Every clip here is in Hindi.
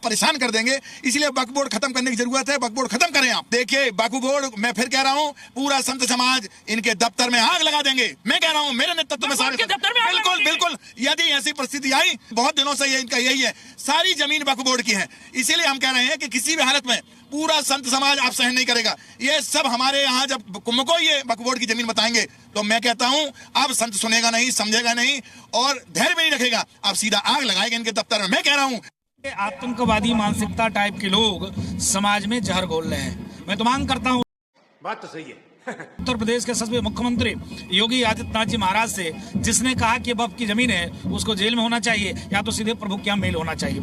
परेशान कर देंगे, इसलिए वक्फ बोर्ड खत्म करने की जरूरत है। वक्फ बोर्ड खत्म करें आप। देखिए वक्फ बोर्ड, मैं फिर कह रहा हूँ, पूरा संत समाज इनके दफ्तर में आग लगा देंगे। मैं कह रहा हूँ मेरे नेतृत्व में सारे बिल्कुल बिल्कुल, यदि ऐसी परिस्थिति आई, बहुत दिनों से ये इनका यही है, सारी जमीन वक्फ बोर्ड की है। इसीलिए हम कह रहे हैं कि किसी भी हालत में पूरा संत समाज आप सहन नहीं करेगा। ये सब हमारे यहाँ जब कुंभ को ये वक्फ बोर्ड की जमीन बताएंगे तो मैं कहता हूँ अब संत सुनेगा नहीं, समझेगा नहीं और धैर्य भी नहीं रखेगा, अब सीधा आग लगाएगा इनके दफ्तर में। मैं कह रहा हूँ आतंकवादी मानसिकता टाइप के लोग समाज में जहर घोल रहे हैं। मैं तो मांग करता हूँ, बात तो सही है। उत्तर प्रदेश के यशस्वी मुख्यमंत्री योगी आदित्यनाथ जी महाराज से, जिसने कहा कि वक्फ की जमीन है उसको जेल में होना चाहिए या तो सीधे प्रभु के यहाँ मेल होना चाहिए।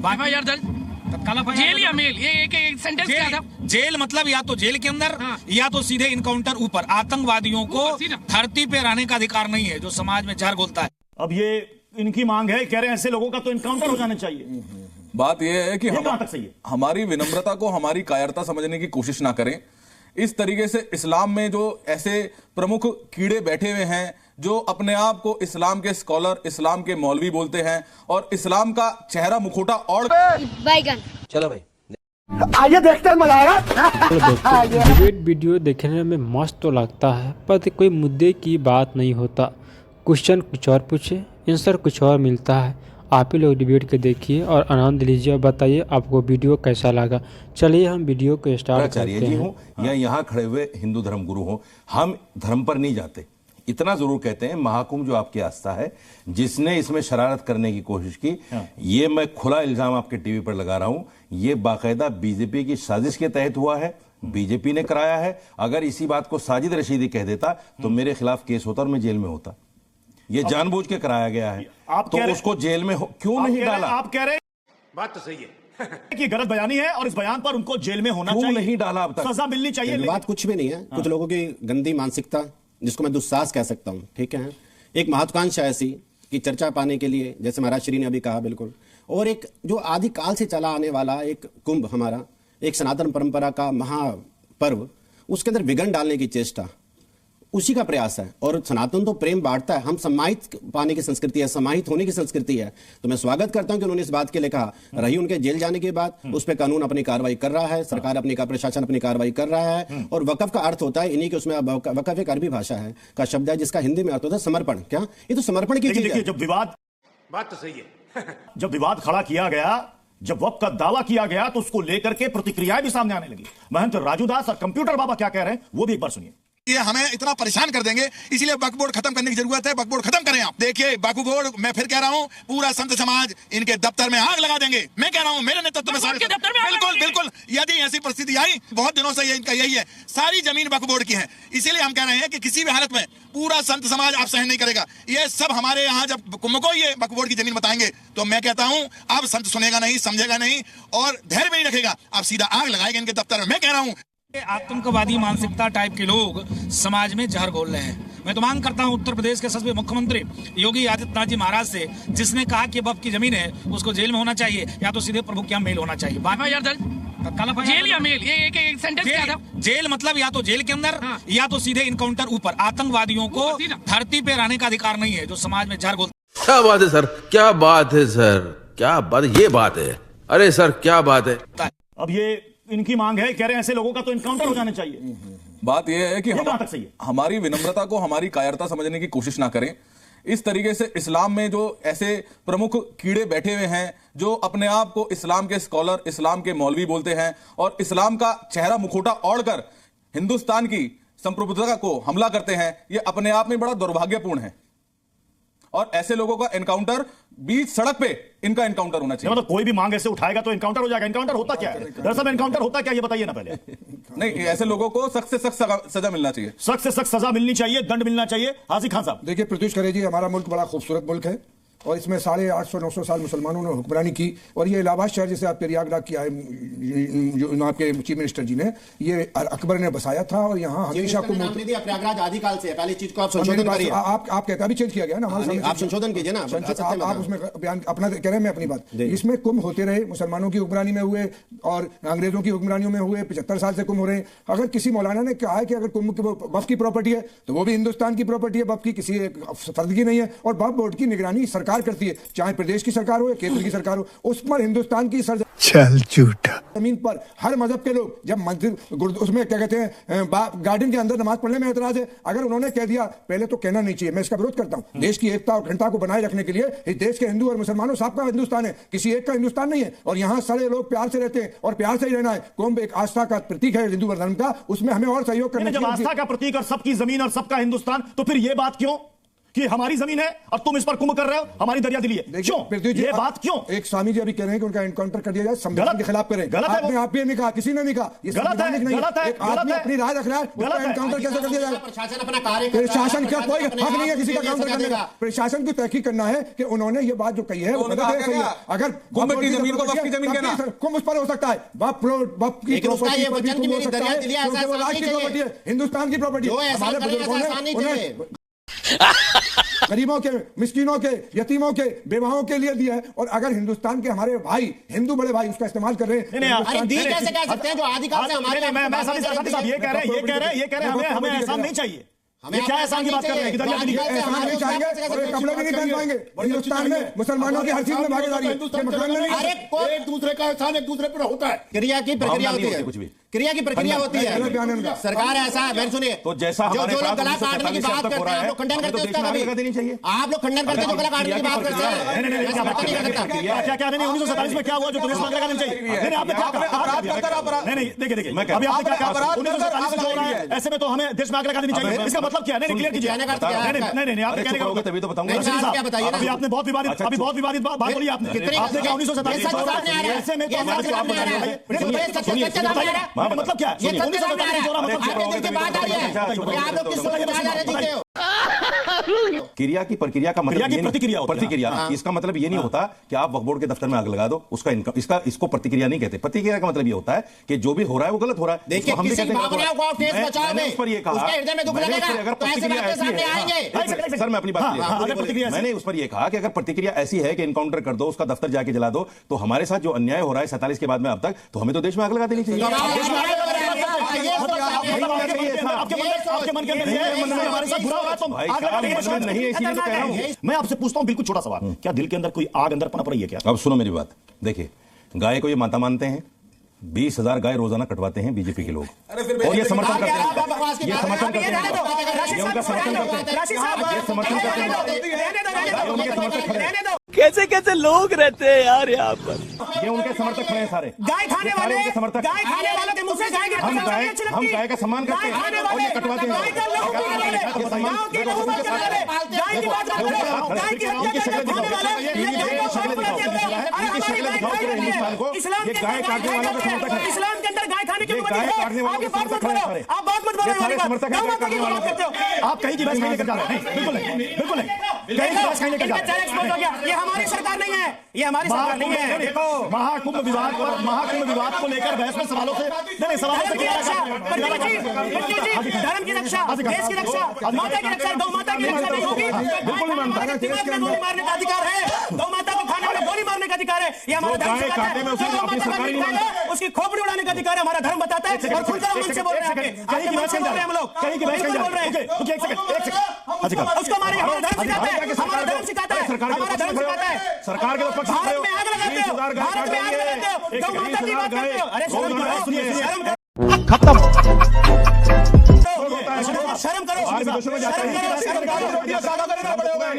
जेल या मेल, ये एक सेंटेंस क्या था? जेल मतलब या तो जेल के अंदर या तो सीधे इनकाउंटर ऊपर। आतंकवादियों को धरती पे रहने का अधिकार नहीं है जो समाज में जहर घोलता है। अब ये इनकी मांग है, कह रहे हैं ऐसे लोगों का तो इनकाउंटर हो जाना चाहिए। बात यह है कि कहां तक सही है? हमारी विनम्रता को हमारी कायरता समझने की कोशिश ना करें। इस तरीके से इस्लाम में जो ऐसे प्रमुख कीड़े बैठे हुए हैं जो अपने आप को इस्लाम के स्कॉलर, इस्लाम के मौलवी बोलते हैं और इस्लाम का चेहरा मुखोटा और चलो भाई आइए देखते हैं, मजा आएगा। डिबेट वीडियो देखने में मस्त तो लगता है पर कोई मुद्दे की बात नहीं होता। क्वेश्चन कुछ और पूछे, आंसर कुछ और मिलता है। आप ही लोग डिबेट के देखिए और आनंद लीजिए और बताइए आपको वीडियो कैसा लगा। चलिए हम वीडियो को स्टार्ट करते हैं। हूँ या यहाँ खड़े हुए हिंदू धर्म गुरु हो, हम धर्म पर नहीं जाते। इतना जरूर कहते हैं महाकुंभ जो आपकी आस्था है, जिसने इसमें शरारत करने की कोशिश की, ये मैं खुला इल्जाम आपके टीवी पर लगा रहा हूं, ये बाकायदा बीजेपी की साजिश के तहत हुआ है, बीजेपी ने कराया है। अगर इसी बात को साजिद रशीदी कह देता तो मेरे खिलाफ केस होता और मैं जेल में होता। ये जानबूझ के कराया गया है, तो उसको जेल में क्यों नहीं डाला? आप कह रहे हैं बात तो सही है कि गलत बयानी है और इस बयान पर उनको जेल में होना चाहिए, नहीं डाला अब तक? सजा मिलनी चाहिए। बात कुछ भी नहीं है। कुछ लोगों की गंदी मानसिकता, जिसको मैं दुस्साहस कह सकता हूं, ठीक है, एक महत्वाकांक्षा ऐसी कि चर्चा पाने के लिए, जैसे महाराज श्री ने अभी कहा, बिल्कुल, और एक जो आदि काल से चला आने वाला एक कुंभ, हमारा एक सनातन परंपरा का महापर्व, उसके अंदर विघन डालने की चेष्टा, उसी का प्रयास है। और सनातन तो प्रेम बांटता है, हम सम्मानित पाने की संस्कृति है, सम्मानित होने की संस्कृति है। तो मैं स्वागत करता हूं कि उन्होंने इस बात के लिए कहा। रही उनके जेल जाने के बाद उस पर कानून अपनी कार्रवाई कर रहा है, सरकार अपनी का, प्रशासन अपनी कार्रवाई कर रहा है। और वकफ का अर्थ होता है, इन्हीं के उसमें वकफ एक अरबी भाषा है का शब्द है जिसका हिंदी में अर्थ होता है समर्पण। क्या ये तो समर्पण की चीज है? जब विवाद, बात तो सही है। जब विवाद खड़ा किया गया, जब वक्फ का दावा किया गया, तो उसको लेकर के प्रतिक्रियाएं भी सामने आने लगी। महंत राजू दास और कंप्यूटर बाबा क्या कह रहे हैं वो भी एक बार सुनिए। ये हमें इतना परेशान कर देंगे, इसलिए वक्फ बोर्ड खत्म करने की जरूरत है। वक्फ बोर्ड खत्म करें आप। देखिए वक्फ बोर्ड, मैं फिर कह रहा हूँ, पूरा संत समाज इनके दफ्तर में आग लगा देंगे। मैं कह रहा हूँ मेरे नेतृत्व में सारे बिल्कुल बिल्कुल, यदि ऐसी परिस्थिति आई, बहुत दिनों से ये इनका यही है, सारी जमीन वक्फ बोर्ड की है। इसीलिए हम कह रहे हैं कि किसी भी हालत में पूरा संत समाज आप सहन नहीं करेगा। ये सब हमारे यहाँ जब कुंभ को ये वक्फ बोर्ड की जमीन बताएंगे तो मैं कहता हूँ अब संत सुनेगा नहीं, समझेगा नहीं और धैर्य भी नहीं रखेगा, अब सीधा आग लगाएगा इनके दफ्तर में। मैं कह रहा हूँ आतंकवादी मानसिकता टाइप के लोग समाज में जहर घोल रहे हैं। मैं तो मांग करता हूं उत्तर प्रदेश के यशस्वी मुख्यमंत्री योगी आदित्यनाथ जी महाराज से, जिसने कहा कि वक्फ की जमीन है उसको जेल में होना चाहिए या तो सीधे प्रभु के यहाँ मेल होना चाहिए। जेल या मेल, ये एक सेंटेंस क्या था? जेल मतलब या तो जेल के अंदर या तो सीधे इनकाउंटर ऊपर। आतंकवादियों को धरती पे रहने का अधिकार नहीं है जो समाज में जहर घोलता। क्या बात है सर, क्या बात है सर, क्या बात, ये बात है। अरे सर क्या बात है। अब ये इनकी मांग है, कह रहे हैं ऐसे लोगों का तो इनकाउंटर हो जाना चाहिए। बात यह है कि कहां तक सही है? हमारी विनम्रता को हमारी कायरता समझने की कोशिश ना करें। इस तरीके से इस्लाम में जो ऐसे प्रमुख कीड़े बैठे हुए हैं जो अपने आप को इस्लाम के स्कॉलर, इस्लाम के मौलवी बोलते हैं और इस्लाम का चेहरा मुखोटा ओढ़कर हिंदुस्तान की संप्रभुता को हमला करते हैं, ये अपने आप में बड़ा दुर्भाग्यपूर्ण है। और ऐसे लोगों का एनकाउंटर बीच सड़क पे इनका एनकाउंटर होना चाहिए। मतलब कोई भी मांग ऐसे उठाएगा तो एनकाउंटर हो जाएगा। एनकाउंटर होता क्या है? दरअसल एनकाउंटर होता क्या, ये बताइए ना पहले। नहीं, ऐसे लोगों को सख्त से सख्त सजा मिलना चाहिए। सख्त से सख्त सजा मिलनी चाहिए, दंड मिलना चाहिए। हाजी खान साहब देखिए, प्रत्युष करे जी, हमारा मुल्क बड़ा खूबसूरत मुल्क है और इसमें 850-900 साल मुसलमानों ने हुक्मरानी की। और ये इलाहाबाद शहर जैसे आप प्रयागराज किया है, जो आपके चीफ मिनिस्टर जी ने, ये अकबर ने बसाया था और यहाँ हमेशा को प्रयागराज आदिकाल से पहली चीज को आप संशोधन करिए। आप कहता भी चेंज किया गया ना, आप संशोधन कीजिए ना। आप उसमें बयान अपना कह रहे हैं, मैं अपनी बात, इसमें कुंभ होते रहे, मुसलमानों की हुक्मरानी में हुए और अंग्रेजों की हुक्मरानियों में हुए, 75 साल से कुंभ हो रहे हैं। अगर किसी मौलाना ने कहा है कि अगर कुंभ वक्फ की प्रॉपर्टी है तो वो भी हिंदुस्तान की प्रॉपर्टी है, वक्फ की किसी फर्द की नहीं है। और वक्फ बोर्ड की निगरानी सरकार सरकार करती है, चाहे प्रदेश की सरकार हो या केंद्र की सरकार हो, उस पर हिंदुस्तान की चल झूठा जमीन पर हर मजहब के लोग जब मंदिर उसमें क्या कहते हैं गार्डन के अंदर नमाज पढ़ने में एतराज है। अगर उन्होंने कह दिया, पहले तो कहना नहीं चाहिए, मैं इसका विरोध करता हूं। देश की एकता और अखंडता को बनाए रखने के लिए इस देश के हिंदू और मुसलमानों सबका हिंदुस्तान है, किसी एक का हिंदुस्तान नहीं है। और यहाँ सारे लोग प्यार से रहते हैं और प्यार से ही रहना है। कुंभ एक आस्था का प्रतीक है हिंदू धर्म का, उसमें हमें और सहयोग करना जब आस्था का प्रतीक और सबकी जमीन और सबका हिंदुस्तान, तो फिर यह बात क्यों कि हमारी जमीन है और तुम इस पर कुंभ कर रहे हो, हमारी दरिया दिली है, क्यों ये बात क्यों? एक स्वामी जी अभी कह रहे हैं कि उनका एनकाउंटर कर दिया जाए, संविधान के खिलाफ करें। गलत है, आपने आप भी नहीं कहा, किसी ने नहीं कहा, ये संवैधानिक नहीं है। एक आदमी अपनी राय रख रहा है, उसका एनकाउंटर कैसे कर दिया जाए? प्रशासन का कोई हक नहीं है किसी का काउंटर करने का। प्रशासन को तहकीक करना है कि उन्होंने ये बात जो कही है वो गलत है, सही है। अगर कुंभ की जमीन को वक्फ की जमीन कहना, कुंभ उस पर हो सकता है, वक्फ की प्रॉपर्टी पर भी कुंभ हो सकता है, क्योंकि वो राष्ट्र की प्रॉपर्टी है, हिंदुस्तान की प्रॉपर्टी है। हमारे बुजुर्गों ने गरीबों के, मिस्किनों के, यतीमों के, बेवाओं के लिए दिया है। और अगर हिंदुस्तान के हमारे भाई, हिंदू बड़े भाई उसका इस्तेमाल कर रहे हैं, कैसे कह सकते हैं जो आदिकाल से हमारे ये कह रहे हैं हमें एहसान नहीं चाहिए। हमें क्या एहसान की बात कर रहे हैं? एहसान नहीं चाहेंगे और कपड़े भी नहीं पहन पाएंगे। हिंदुस्तान में मुसलमानों की हर चीज में भागीदारी है, एक दूसरे का एहसान एक दूसरे पर होता है। क्रिया की प्रक्रिया होती है, कुछ भी क्रिया की प्रक्रिया होती है। सरकार ऐसा है, सुनिए, तो जैसा जो लोग गला काटने की बात करते हैं, आप लोग खंडन करते हैं उसका कभी? आप लोग खंडन करते हैं जो गला काटने की बात करते हैं। क्या नहीं 1947 में क्या हुआ जो पुलिस में लगानी चाहिए? आपने क्या कहा? नहीं देखिए अभी आपने क्या कहा? 1947 में जो हो रहा है ऐसे में तो हमें देश में आग लगा देनी चाहिए, इसका मतलब क्या है? नहीं क्लियर कीजिए। नहीं आपने कहने का तभी तो बताऊंगा। अभी आपने बहुत विवादित बात बोली। आपने कहा 1947 ऐसे में मतलब क्या है? क्रिया की प्रक्रिया का मतलब प्रतिक्रिया, इसका मतलब ये नहीं होता कि आप वक्फ बोर्ड के दफ्तर में आग लगा दो, उसका इनकम इसको प्रतिक्रिया नहीं कहते। प्रतिक्रिया का मतलब ये होता है कि जो भी हो रहा है वो गलत हो रहा है। देखिए हम भी किसी मैंने उस पर ये कहा, अगर प्रतिक्रिया ऐसी है, सर मैं अपनी बात, मैंने उस पर यह कहा कि अगर प्रतिक्रिया ऐसी है कि इनकाउंटर कर दो, उसका दफ्तर जाके जला दो, तो हमारे साथ जो अन्याय हो रहा है 47 के बाद में अब तक, तो हमें तो देश में आग लगा देनी चाहिए। आपके मन के अंदर हमारे साथ बुरा हुआ तो नहीं है, इसीलिए तो कह रहा हूं। मैं आपसे पूछता हूं बिल्कुल छोटा सवाल, क्या दिल के अंदर कोई आग अंदर पनप रही है क्या? अब सुनो मेरी बात, देखिए गाय को ये माता मानते हैं, 20,000 गाय रोजाना कटवाते हैं बीजेपी के लोग, और ये समर्थन करते हैं, ये समर्थन करते हैं, ये उनका समर्थन करते हैं, ये समर्थन करते हैं, उनके समर्थक खड़े हैं। कैसे कैसे लोग रहते हैं यार यहाँ पर, ये उनके समर्थक खड़े हैं सारे, गाय खाने वाले, उनके समर्थक। गाय खाने वालों के मुंह से गाय हम गाय का सम्मान करते हैं और ये कटवाते हैं। गाय काटने वालों का समर्थक है, इस्लाम के अंदर गाय खाने की गाय काटने वालों का समर्थक है, आप बात मत बोलो, समर्थक है। आप कहीं की बहस नहीं लेकर जा रहे हैं, बिल्कुल नहीं कहीं की बहस नहीं लेकर जा रहे हैं। ये हमारी सरकार नहीं है, ये हमारी सरकार नहीं है। देखो महाकुंभ विवाद को लेकर बहस में सवालों से धर्म की रक्षा, देश की रक्षा, माता की रक्षा, गौ माता की रक्षा नहीं होगी। बिल्कुल नहीं मानता। गोली मारने का अधिकार है, गौ माता को खाने वाले गोली मारने का अधिकार है, ये हमारा धर्म बताता है। उसकी खोपड़ी उड़ाने का अधिकार हमारा धर्म बताता है। और खुलकर मन से बोल रहे हैं हम लोग, कहीं की बहस बोल रहे हैं। उसको हमारा धर्म सिखाता है, हमारा धर्म सिखाता है, हमारा धर्म सिखाता है। सरकार के पक्ष भारत में आग लगाते हो, भारत में आग लगाते हो, गौ माता की बात करते हो। अरे शर्म करो, खत्म। शर्म करो,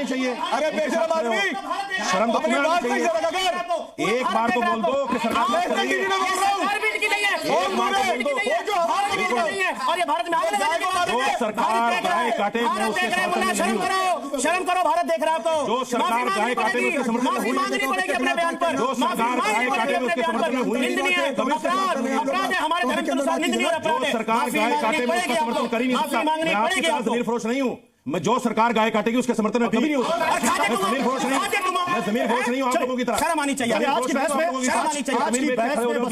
चाहिए। अरे बेशरम आदमी, शर्म तो तुम्हें आनी चाहिए। एक बार तो बोल दो कि सरकार और ये भारत में आग लगाने की सरकार गाय काटे शर्म करो, भारत देख रहा है आपको। जो सरकार गाय काटे माफी मांगनी पड़ेगी अपने बयान पर, जो सरकार गाय काटे उसके समर्थन में हुई, निंदनीय अपराध है, हमारे धर्म के अनुसार निंदनीय अपराध है। सरकार गाय काटे में उसका समर्थन कर ही नहीं सकता। मैं आपके साथ जमीर फरोश नहीं हूँ, मैं जो सरकार गाय काटेगी उसके समर्थन में कभी नहीं हो सकता। मैं जमीर फरोश नहीं हूँ, आप लोगों की तरह। शर्म आनी चाहिए आज की बहस में